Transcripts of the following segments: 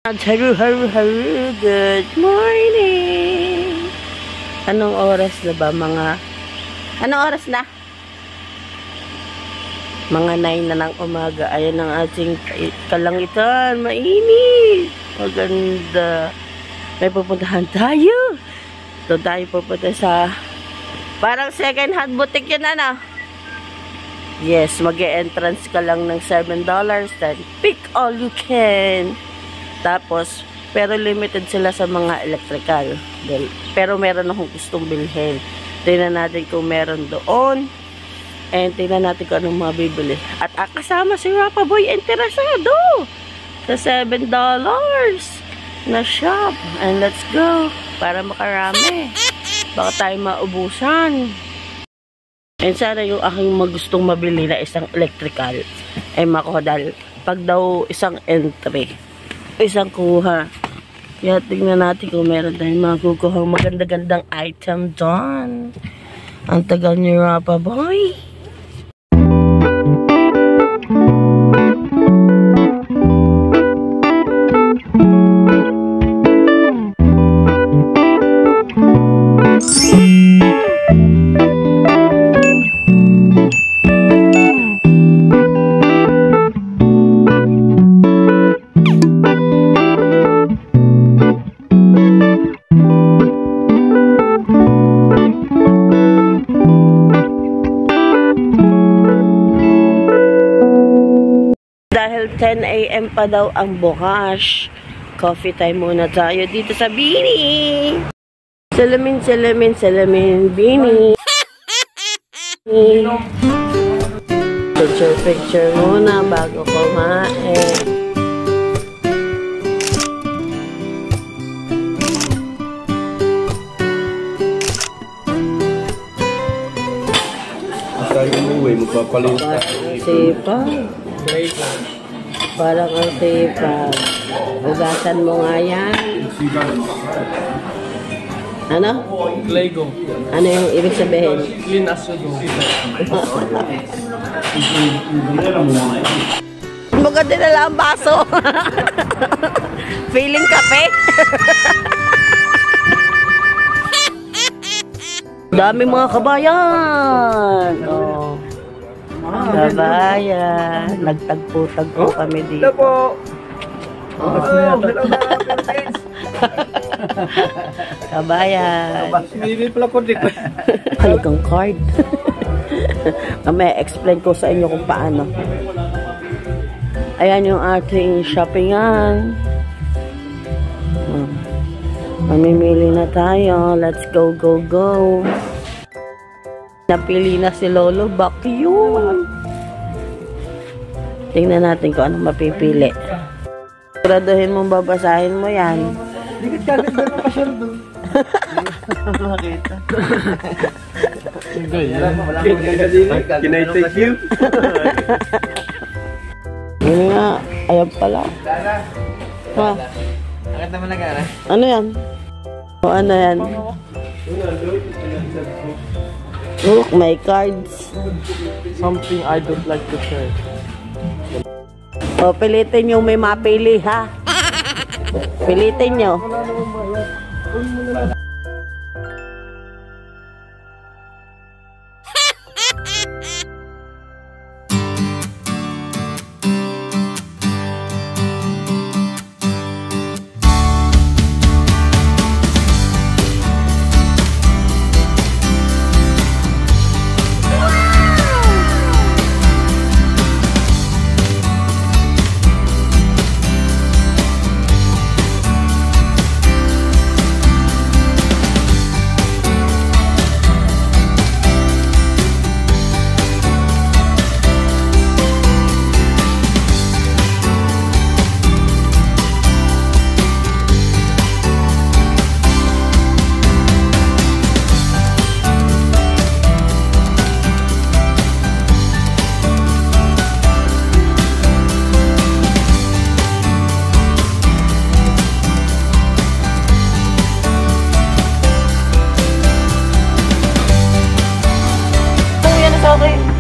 Haru, good morning! Anong oras na ba Anong oras na? Mga 9 na ng umaga. Ayan ang ating kalangitan. Mainit! Maganda. May pupuntahan tayo. Doon tayo pupunta sa parang second hand boutique yun, ano? Yes, mag-e-entrance ka lang ng $7. Then pick all you can. Tapos, pero limited sila sa mga electrical. Pero meron akong gustong bilhin. Tingnan natin kung meron doon. And tingnan natin kung anong mabibili. At kasama si Rapa Boy interesado sa $7 na shop. And let's go. Para makarami. Baka tayo maubusan. And sana yung aking magustong mabili na isang electrical ay makuha dahil pag daw isang entry. Isang kuha. Kaya tingnan natin kung meron tayong makukuha maganda-gandang item doon. Ang tagal ni Rapa Boy. Dahil 10 AM pa daw ang bukas. Coffee time muna tayo dito sa Bini. Salamin, Bini. Picture muna bago kumain. Parang ang sipag. Ugasan mo nga yan. Ano? Lego. Ano yung ibig sabihin? Clean as you go. Maganda na lang ang baso. Feeling kape. Dami mga kabayan. Oh. Kabayan. Nagtagpo-tagpo kami dito. Hello po. Kabayan. Hindi pala ko dito. Halagang card. May explain ko sa inyo kung paano. Ayan yung ating shoppingan. Mamimili na tayo. Let's go. Napili na si Lolo. Vacuum. Tingnan natin kung ano mapipili. Siguraduhin mong babasahin mo yan. Dikit kagad na nakasyal doon. Makita. Can I take you? Yun nga. Ayan pala. Ha? Akit naman na gana. Ano yan? O ano yan? Look, my cards. Something I don't like to share. O, pilitin yung may mapili, ha? Pilitin nyo.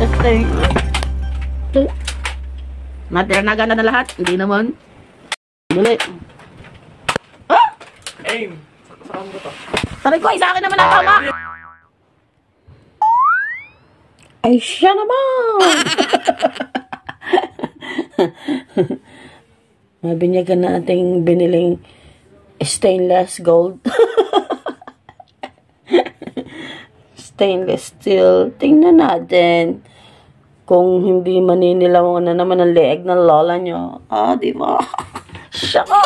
Okay. Matira na gana na lahat. Hindi naman. Dali. Aim. Saan ba to? Sabi ko, sa akin naman ang tama. Ay, siya naman. Mabinyagan na ating biniling stainless gold. Stainless steel. Tingnan natin kung hindi maninilaw na naman ang leeg ng lola nyo. Di ba? Siya ka.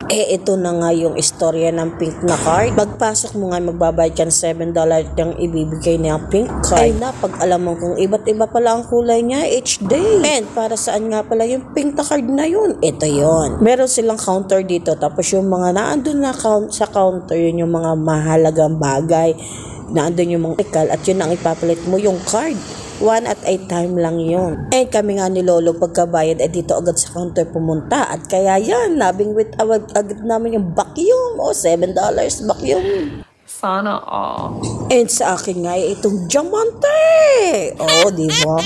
Ito na nga yung istorya ng pink na card. Pagpasok mo nga, magbabayad ka ng $7 yung ibibigay niya pink card. Ay na, pag alam mo kung iba't iba pala ang kulay niya each day. And para saan nga pala yung pink na card na yun? Ito yon. Meron silang counter dito. Tapos yung mga naandun na sa counter, yun yung mga mahalagang bagay. Naandun yung mga tikal at yun ang ipapalit mo yung card. One at a time lang yun. And kami nga ni Lolo pagkabayad ay dito agad sa counter pumunta. At kaya yan, nabingwit agad namin yung vacuum. $7 vacuum. Sana all. And sa akin nga ay itong diamante. Di ba?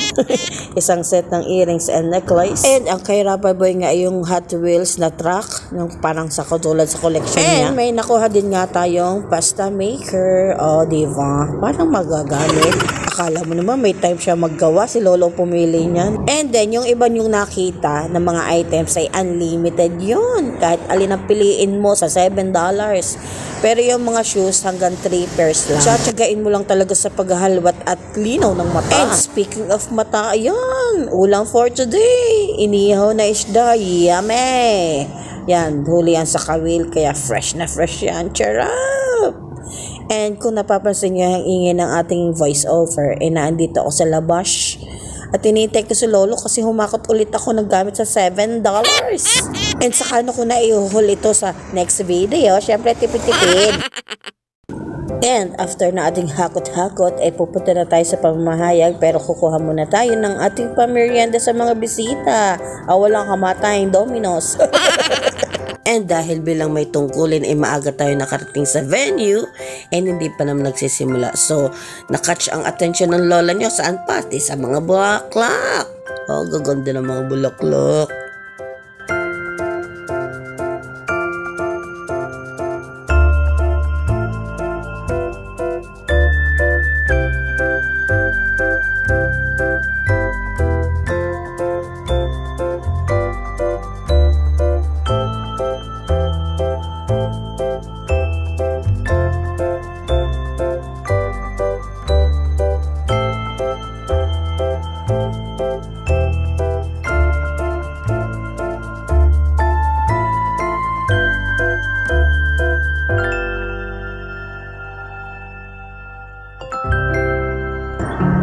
Isang set ng earrings and necklace. And ang kay Rapper Boy nga ay yung Hot Wheels na truck. Yung parang sa katulad sa collection niya. And may nakuha din nga tayong pasta maker. Di ba? Parang magagamit. Akala mo naman may time siya maggawa. Si Lolo pumili niyan. And then yung iba yung nakita ng mga items ay unlimited yun. Kahit alin ang piliin mo sa $7. Pero yung mga shoes hanggang 3 pairs lang. Tsatsagain mo lang talaga sa paghahalwat at linaw ng mata. And speaking of mata, ayan, ulam for today. Inihaw na isda, yummy. Yan, huli yan sa kawil, kaya fresh na fresh yan. Charap! And kung napapansin nyo ang ingay ng ating voice over, naandito ako sa labas. At tinitake ko si Lolo kasi humakot ulit ako ng gamit sa $7. And saka ko na iuhol ito sa next video. Siyempre, tipid-tipid. And after na ating hakot-hakot, ay pupunta na tayo sa pamamahayag. Pero kukuha muna tayo ng ating pamerienda sa mga bisita. Walang kamatayang Domino's. And dahil bilang may tungkulin ay maaga tayo nakarating sa venue and hindi pa naman nagsisimula. So, nakatch ang attention ng lola nyo saan pati sa mga bulaklak. Gaganda ng mga bulaklak.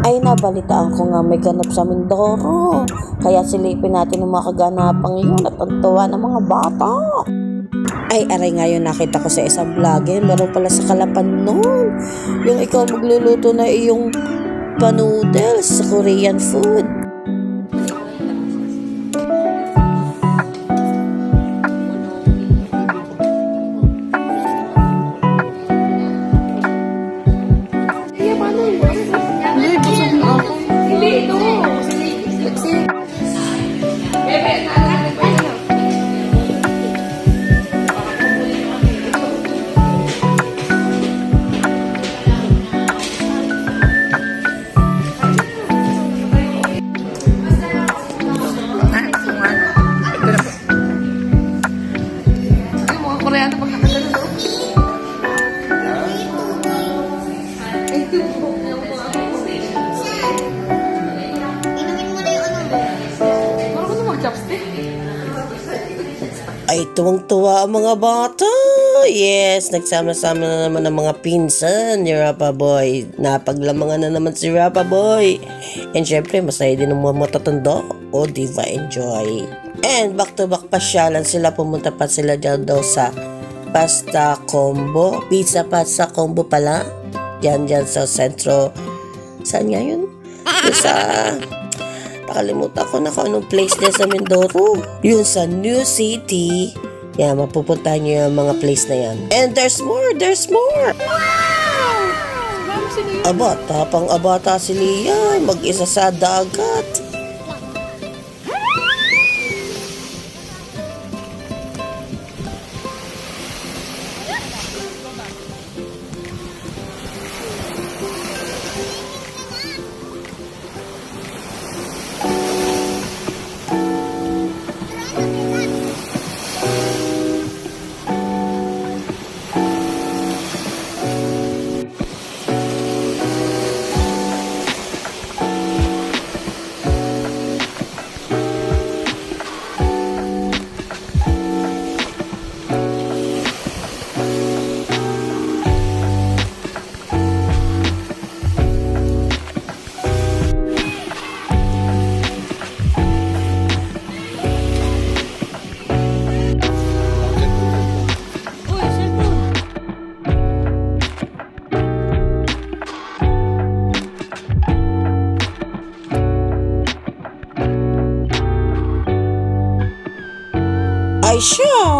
Ay nabalitaan ko nga may ganap sa Mindoro. Kaya silipin natin ang mga kaganapang yun at ang tuwa ng mga bata. Ay aray ngayon nakita ko sa isang vlogger. Meron pala sa Kalapan nun. Yung ikaw magluluto na iyong pa-noodles sa Korean food. Ay, tuwang-tuwa ang mga bata. Yes, nagsama-sama na naman ang mga pinsan ni Rapper Boy. Napaglamangan na naman si Rapper Boy. And syempre, masaya din ang mga matatanda. Diva, enjoy. And back-to-back pasyalan sila. Pumunta pa sila dyan daw sa pasta combo. Pizza pasta combo pala. Dyan sa sentro. Saan nga yun? Sa... Nakalimutan ko na kung anong place din sa Mindoro. Yun sa New City. Yan, mapupuntahan nyo yung mga place na yan. And there's more! Wow! Abata, pang abata si Lia. Mag-isa sa dagat.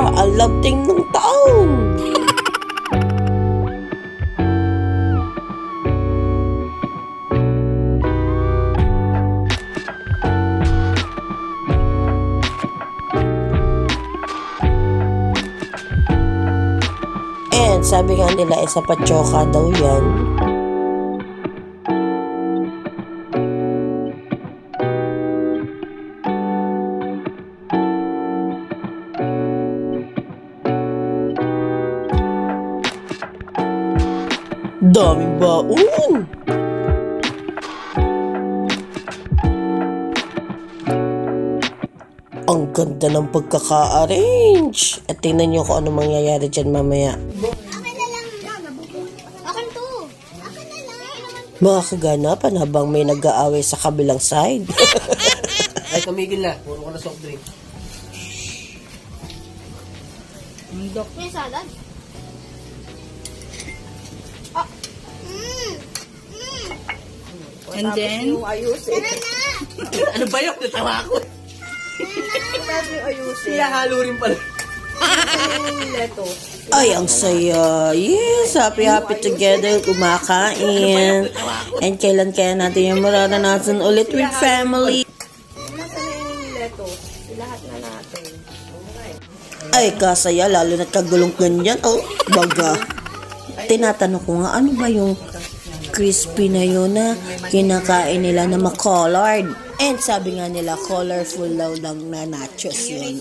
napakaalabting ng taong. And sabi nga nila isa patyoka daw yan. Daming baon! Ang ganda ng pagkaka-arrange. At tingnan nyo kung ano mangyayari dyan mamaya. Akin na lang. Akin to. Akin na lang. Mga kaganapan habang may nag-aaway sa kabilang side. Ay, tumigil na. Puro ko na soft drink. May salad. And then, Tara na. Ano ba yun? Natawa ako. Siya halo rin pala. Ay, ang saya. Yes, happy together, kumakain. And kailan kaya natin yung mararanasan ulit with family? Ay, kasaya, lalo na kagulong ganyan. Oh, baga. Tinatanong ko nga, ano ba yung crispy na yun na kinakain nila na ma-colored? And sabi nga nila, colorful daw lang na nachos yun.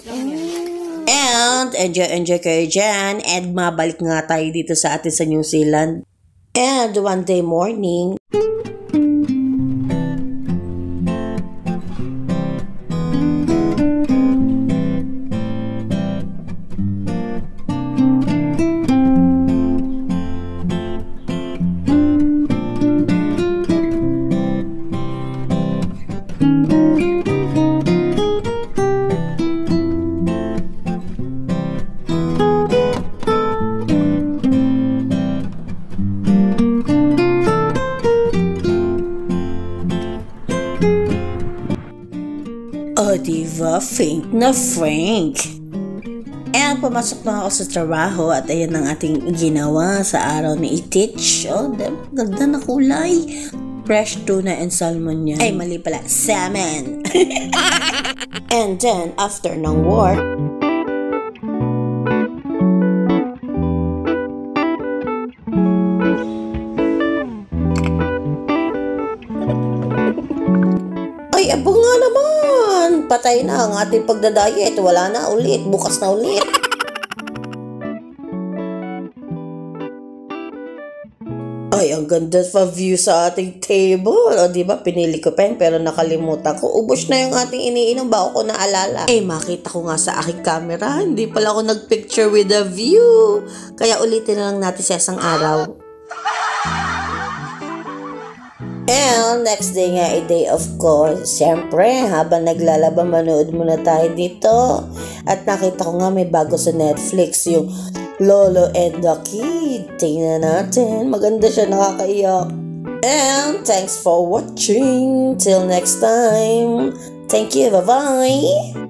And enjoy kayo dyan. And mabalik nga tayo dito sa atin sa New Zealand. And one day morning, diba? Frank na Frank. And pumasok na ako sa trabaho at ayan ang ating ginawa sa araw ni Itich. Oh, ganda na kulay. Fresh tuna and salmon yan. Ay, mali pala. Salmon. And then, after ng work, ay, abo nga naman. Patay na ang ating pagdadiet. Wala na ulit. Bukas na ulit. Ay, ang ganda pa view sa ating table. O, diba? Pinili ko pa yun, pero nakalimutan ko. Ubos na yung ating iniinom. Bago ko naalala. Eh, makita ko nga sa aking camera. Hindi pala ako nagpicture with the view. Kaya ulitin na lang natin sa isang araw. And next day nga, a day of course. Siyempre, habang naglalaba, manood muna tayo dito. At nakita ko nga may bago sa Netflix, yung Lolo and the Kid. Tingnan natin. Maganda siya, nakakaiyak. And thanks for watching. Till next time. Thank you. Bye-bye.